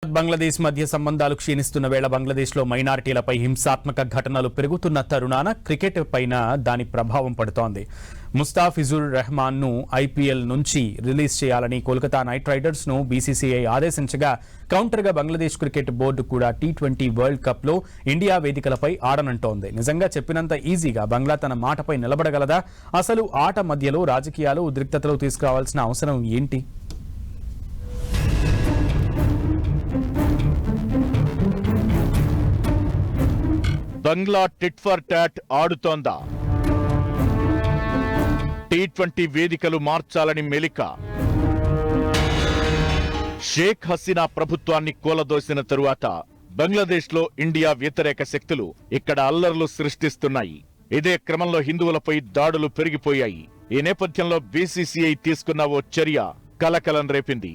బంగ్లాదేశ్ మధ్య సంబంధాలు క్షీణిస్తున్న వేళ బంగ్లాదేశ్లో మైనారిటీలపై హింసాత్మక ఘటనలు పెరుగుతున్న తరుణాన క్రికెట్ పైన దాని ప్రభావం పడుతోంది. ముస్తాఫిజుర్ రెహమాన్ను ఐపీఎల్ నుంచి రిలీజ్ చేయాలని కోల్కతా నైట్ రైడర్స్ ను బీసీసీఐ ఆదేశించగా కౌంటర్గా బంగ్లాదేశ్ క్రికెట్ బోర్డు కూడా టీ20 వరల్డ్ కప్ లో ఇండియా వేదికలపై ఆడనంటోంది. నిజంగా చెప్పినంత ఈజీగా బంగ్లా తన మాటపై నిలబడగలదా? అసలు ఆట మధ్యలో రాజకీయాలు ఉద్రిక్తతలు తీసుకురావాల్సిన అవసరం ఏంటి? బంగ్లా టిట్ ఫర్ టాట్ ఆడుతోందా? టీ20 వేదికలు మార్చాలని మెలిక. షేక్ హసీనా ప్రభుత్వాన్ని కూలదోసిన తరువాత బంగ్లాదేశ్లో ఇండియా వ్యతిరేక శక్తులు ఇక్కడ అల్లర్లు సృష్టిస్తున్నాయి. ఇదే క్రమంలో హిందువులపై దాడులు పెరిగిపోయాయి. ఈ నేపథ్యంలో బీసీసీఐ తీసుకున్న ఓ చర్య కలకలం రేపింది.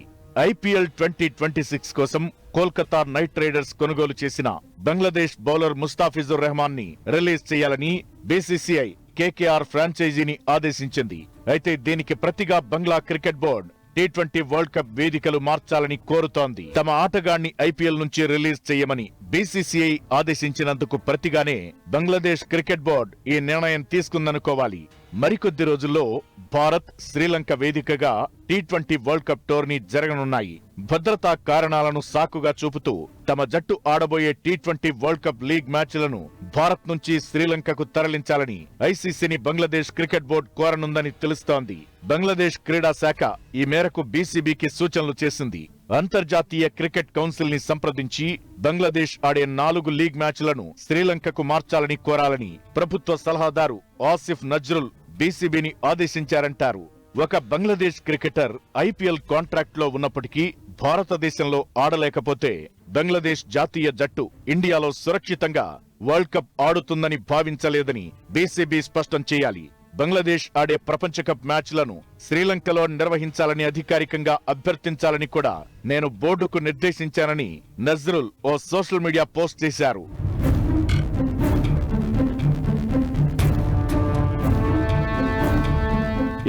ఐపీఎల్ 2026 కోసం కోల్కతా నైట్ రైడర్స్ కొనుగోలు చేసిన బంగ్లాదేశ్ బౌలర్ ముస్తాఫిజుర్ రెహమాన్ ని రిలీజ్ చేయాలని బీసీసీఐ కేకేఆర్ ఫ్రాంచైజీని ఆదేశించింది. అయితే దీనికి ప్రతిగా బంగ్లా క్రికెట్ బోర్డు టీ20 వరల్డ్ కప్ వేదికలు మార్చాలని కోరుతోంది. తమ ఆటగాన్ని ఐపీఎల్ నుంచి రిలీజ్ చేయమని బీసీసీఐ ఆదేశించినందుకు ప్రతిగానే బంగ్లాదేశ్ క్రికెట్ బోర్డు ఈ నిర్ణయం తీసుకుందనుకోవాలి. మరికొద్ది రోజుల్లో భారత్, శ్రీలంక వేదికగా టీ20 వరల్డ్ కప్ టోర్నీ జరగనున్నాయి. భద్రతా కారణాలను సాకుగా చూపుతూ తమ జట్టు ఆడబోయే టీ20 వరల్డ్ కప్ లీగ్ మ్యాచ్లను భారత్ నుంచి శ్రీలంకకు తరలించాలని ఐసీసీని బంగ్లాదేశ్ క్రికెట్ బోర్డు కోరనుందని తెలుస్తోంది. బంగ్లాదేశ్ క్రీడా శాఖ ఈ మేరకు బీసీబీకి సూచనలు చేసింది. అంతర్జాతీయ క్రికెట్ కౌన్సిల్ ని సంప్రదించి బంగ్లాదేశ్ ఆడే 4 లీగ్ మ్యాచ్లను శ్రీలంకకు మార్చాలని కోరాలని ప్రభుత్వ సలహాదారు ఆసిఫ్ నజ్రుల్ బీసీబీని ఆదేశించారంటారు. ఒక బంగ్లాదేశ్ క్రికెటర్ ఐపీఎల్ కాంట్రాక్ట్ లో ఉన్నప్పటికీ భారతదేశంలో ఆడలేకపోతే బంగ్లాదేశ్ జాతీయ జట్టు ఇండియాలో సురక్షితంగా వరల్డ్ కప్ ఆడుతుందని భావించలేదని బీసీబీ స్పష్టం చేయాలి. బంగ్లాదేశ్ ఆడే ప్రపంచ కప్ మ్యాచ్లను శ్రీలంకలో నిర్వహించాలని అధికారికంగా అభ్యర్థించాలని కూడా నేను బోర్డుకు నిర్దేశించానని నజ్రుల్ ఓ సోషల్ మీడియా పోస్ట్ చేశారు.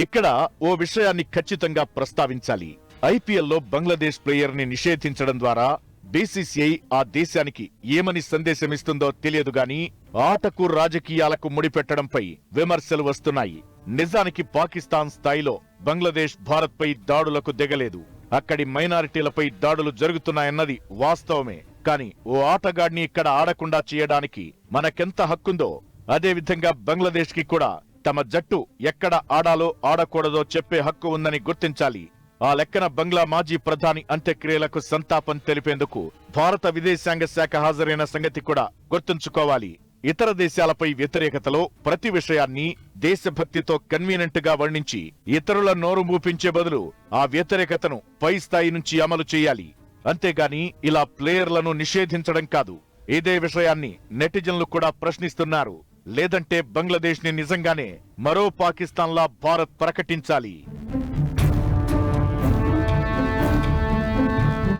ఇక్కడ ఓ విషయాన్ని ఖచ్చితంగా ప్రస్తావించాలి. ఐపీఎల్లో బంగ్లాదేశ్ ప్లేయర్ ని నిషేధించడం ద్వారా బీసీసీఐ ఆ దేశానికి ఏమని సందేశమిస్తుందో తెలియదు గాని ఆటకు రాజకీయాలకు ముడిపెట్టడంపై విమర్శలు వస్తున్నాయి. నిజానికి పాకిస్తాన్ స్థాయిలో బంగ్లాదేశ్ భారత్ పై దాడులకు దిగలేదు. అక్కడి మైనారిటీలపై దాడులు జరుగుతున్నాయన్నది వాస్తవమే. కానీ ఓ ఆటగాడిని ఇక్కడ ఆడకుండా చేయడానికి మనకెంత హక్కుందో అదేవిధంగా బంగ్లాదేశ్ కి కూడా తమ జట్టు ఎక్కడ ఆడాలో ఆడకూడదో చెప్పే హక్కు ఉందని గుర్తించాలి. ఆ లెక్కన బంగ్లా మాజీ ప్రధాని అంత్యక్రియలకు సంతాపం తెలిపేందుకు భారత విదేశాంగ శాఖ హాజరైన సంగతి కూడా గుర్తుంచుకోవాలి. ఇతర దేశాలపై వ్యతిరేకతలో ప్రతి విషయాన్ని దేశభక్తితో కన్వీనెంట్ గా వర్ణించి ఇతరుల నోరు మూపించే బదులు ఆ వ్యతిరేకతను పై స్థాయి నుంచి అమలు చేయాలి. అంతేగాని ఇలా ప్లేయర్లను నిషేధించడం కాదు. ఇదే విషయాన్ని నెటిజన్లు కూడా ప్రశ్నిస్తున్నారు. లేదంటే బంగ్లాదేశ్ ని నిజంగానే మరో పాకిస్తాన్లా భారత్ ప్రకటించాలి.